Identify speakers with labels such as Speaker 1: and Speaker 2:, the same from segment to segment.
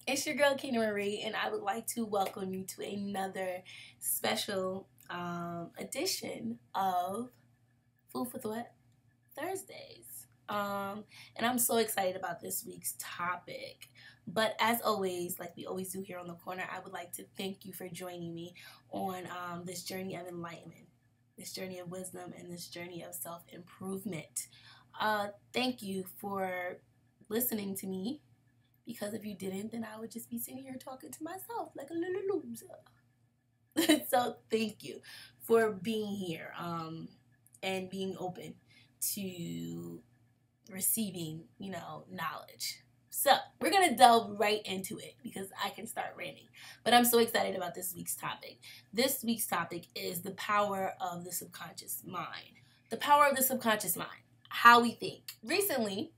Speaker 1: It's your girl Kina Marie, and I would like to welcome you to another special edition of Food for Thought Thursdays. And I'm so excited about this week's topic. But as always, like we always do here on the corner, I would like to thank you for joining me on this journey of enlightenment, this journey of wisdom, and this journey of self-improvement. Thank you for listening to me. Because if you didn't, then I would just be sitting here talking to myself like a little loser. So thank you for being here and being open to receiving, knowledge. So we're going to delve right into it because I can start ranting. But I'm so excited about this week's topic. This week's topic is the power of the subconscious mind. The power of the subconscious mind. How we think. Recently,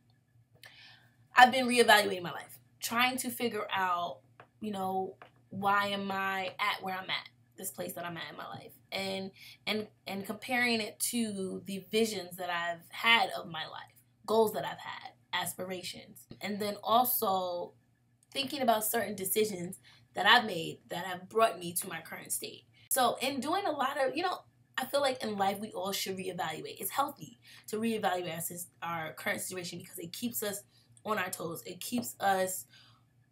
Speaker 1: I've been reevaluating my life, trying to figure out, why am I at where I'm at, this place that I'm at in my life, and comparing it to the visions that I've had of my life, goals that I've had, aspirations, and then also thinking about certain decisions that I've made that have brought me to my current state. So in doing a lot of, I feel like in life we all should reevaluate. It's healthy to reevaluate our current situation because it keeps us on our toes. It keeps us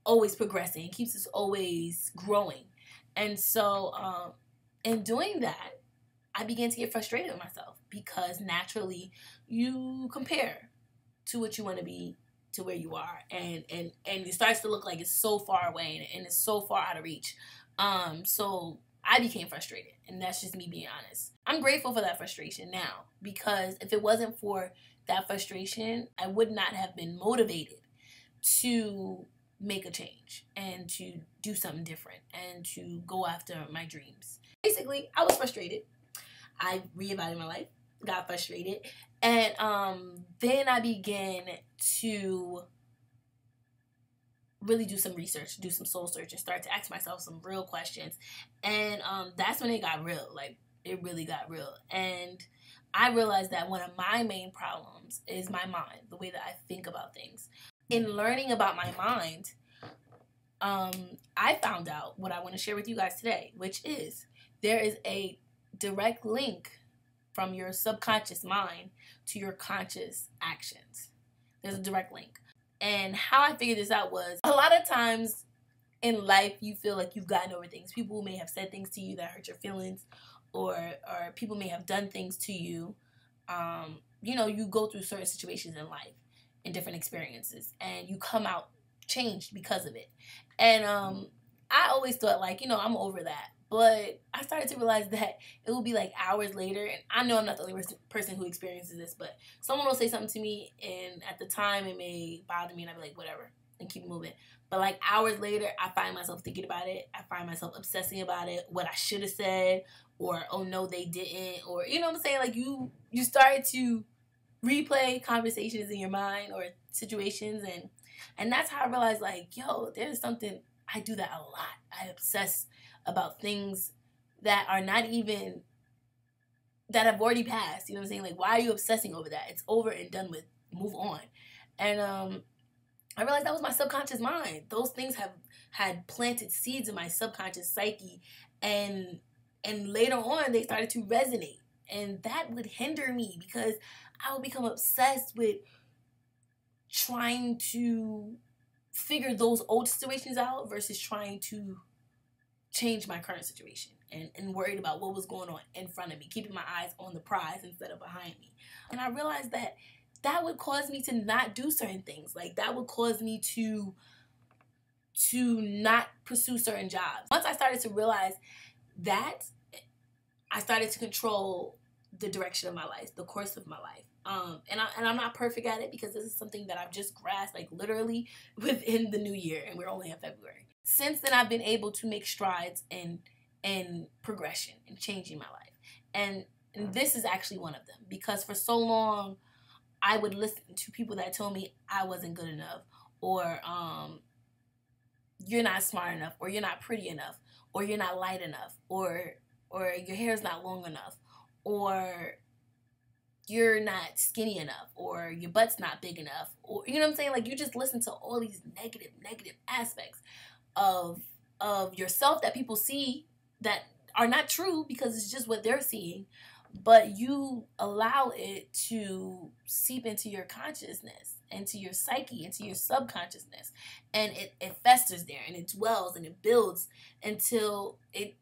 Speaker 1: always progressing. It keeps us always growing. And so in doing that, I began to get frustrated with myself because naturally you compare to what you want to be to where you are, and it starts to look like it's so far away and it's so far out of reach. So I became frustrated, and that's just me being honest. I'm grateful for that frustration now because if it wasn't for that frustration, I would not have been motivated to make a change and to do something different and to go after my dreams. Basically, I was frustrated. I reevaluated my life, got frustrated, and then I began to really do some research, do some soul search, and start to ask myself some real questions. And that's when it got real. Like, it really got real. And I realized that one of my main problems is my mind, the way that I think about things. In learning about my mind, I found out what I want to share with you guys today, which is there is a direct link from your subconscious mind to your conscious actions. There's a direct link. And how I figured this out was a lot of times in life you feel like you've gotten over things. People may have said things to you that hurt your feelings, or people may have done things to you. You go through certain situations in life and different experiences, and you come out changed because of it. And I always thought I'm over that. But I started to realize that it will be like hours later, and I know I'm not the only person who experiences this, but someone will say something to me, and at the time it may bother me, and I'll be like, whatever, and keep moving. But like hours later, I find myself thinking about it. I find myself obsessing about it, what I should have said, or oh no, they didn't, or you know what I'm saying? Like you start to replay conversations in your mind or situations, and that's how I realized there's something. I do that a lot. I obsess about things that are not even, that have already passed. You know what I'm saying? Like, why are you obsessing over that? It's over and done with. Move on. And I realized that was my subconscious mind. Those things had planted seeds in my subconscious psyche, and later on they started to resonate, and that would hinder me because I would become obsessed with trying to figure those old situations out versus trying to change my current situation, and worried about what was going on in front of me, keeping my eyes on the prize instead of behind me. And I realized that would cause me to not do certain things. Like, that would cause me to not pursue certain jobs. Once I started to realize that, I started to control the direction of my life, the course of my life. And I'm not perfect at it because this is something that I've just grasped, like literally within the new year, and we're only in February. Since then, I've been able to make strides in progression and changing my life. And this is actually one of them, because for so long, I would listen to people that told me I wasn't good enough, or you're not smart enough, or you're not pretty enough, or you're not light enough, or your hair's not long enough, or you're not skinny enough, or your butt's not big enough, or you know what I'm saying? Like, you just listen to all these negative aspects of yourself that people see that are not true because it's just what they're seeing, but you allow it to seep into your consciousness, into your psyche, into your subconsciousness, and it festers there, and it dwells, and it builds until it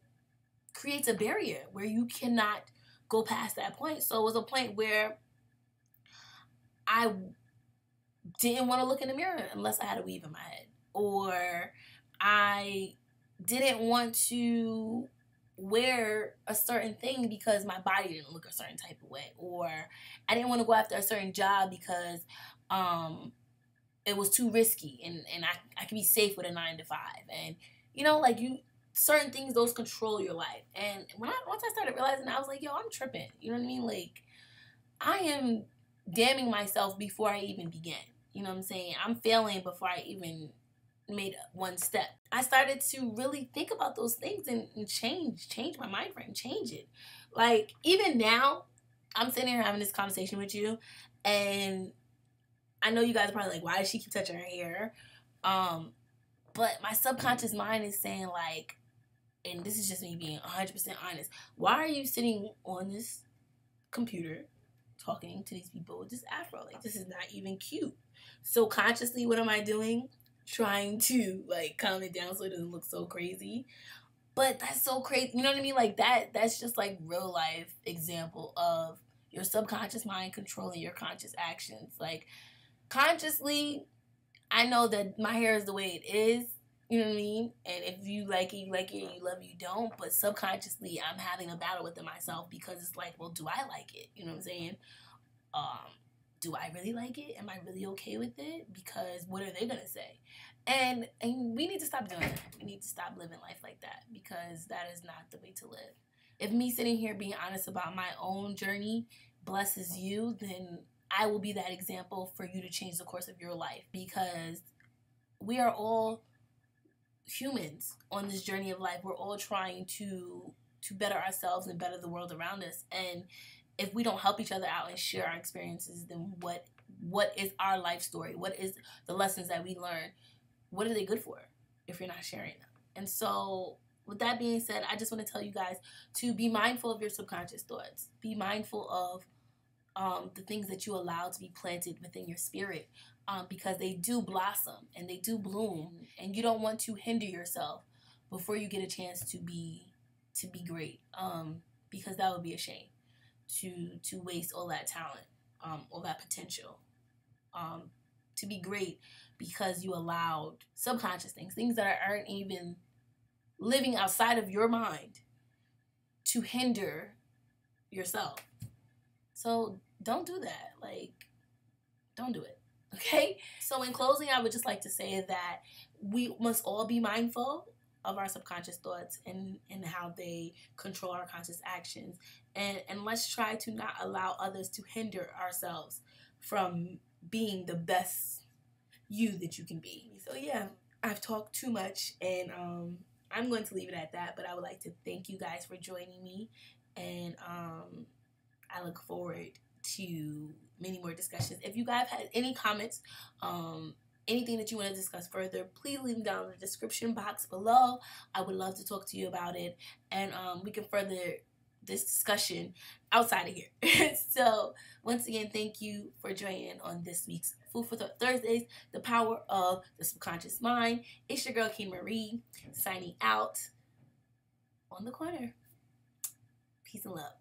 Speaker 1: creates a barrier where you cannot go past that point. So it was a point where I didn't want to look in the mirror unless I had a weave in my head, or I didn't want to wear a certain thing because my body didn't look a certain type of way, or I didn't want to go after a certain job because it was too risky, and I could be safe with a 9 to 5, and you know, like, you certain things, those control your life. And once I started realizing, I was like, yo, I'm tripping. You know what I mean? Like, I am damning myself before I even began. You know what I'm saying? I'm failing before I even made one step. I started to really think about those things and change my mind frame, change it. Like, even now, I'm sitting here having this conversation with you, and I know you guys are probably like, why does she keep touching her hair? But my subconscious mind is saying, like, and this is just me being 100% honest, why are you sitting on this computer talking to these people with this afro? Like, this is not even cute. So consciously, what am I doing? Trying to, like, calm it down so it doesn't look so crazy. But that's so crazy. You know what I mean? Like, that's just like real life example of your subconscious mind controlling your conscious actions. Like, consciously, I know that my hair is the way it is. You know what I mean? And if you like it, you like it, and you love it, you don't. But subconsciously, I'm having a battle within myself because it's like, well, do I like it? You know what I'm saying? Do I really like it? Am I really okay with it? Because what are they gonna say? And we need to stop doing that. We need to stop living life like that, because that is not the way to live. If me sitting here being honest about my own journey blesses you, then I will be that example for you to change the course of your life, because we are all humans on this journey of life. We're all trying to better ourselves and better the world around us. And if we don't help each other out and share our experiences, then what is our life story? What is the lessons that we learn? What are they good for if you're not sharing them? And so, with that being said, I just want to tell you guys to be mindful of your subconscious thoughts. Be mindful of the things that you allow to be planted within your spirit, because they do blossom and they do bloom, and you don't want to hinder yourself before you get a chance to be great, because that would be a shame to waste all that talent, all that potential, to be great because you allowed subconscious things that aren't even living outside of your mind to hinder yourself. So don't do that. Like, don't do it. Okay? So in closing, I would just like to say that we must all be mindful of our subconscious thoughts and how they control our conscious actions. And let's try to not allow others to hinder ourselves from being the best you that you can be. So yeah, I've talked too much, and I'm going to leave it at that. But I would like to thank you guys for joining me, and I look forward to many more discussions. If you guys had any comments, anything that you want to discuss further, please leave them down in the description box below. I would love to talk to you about it, and we can further this discussion outside of here. So once again, thank you for joining on this week's Food for Thursdays, the power of the subconscious mind. It's your girl King Marie, signing out on the corner. Peace and love.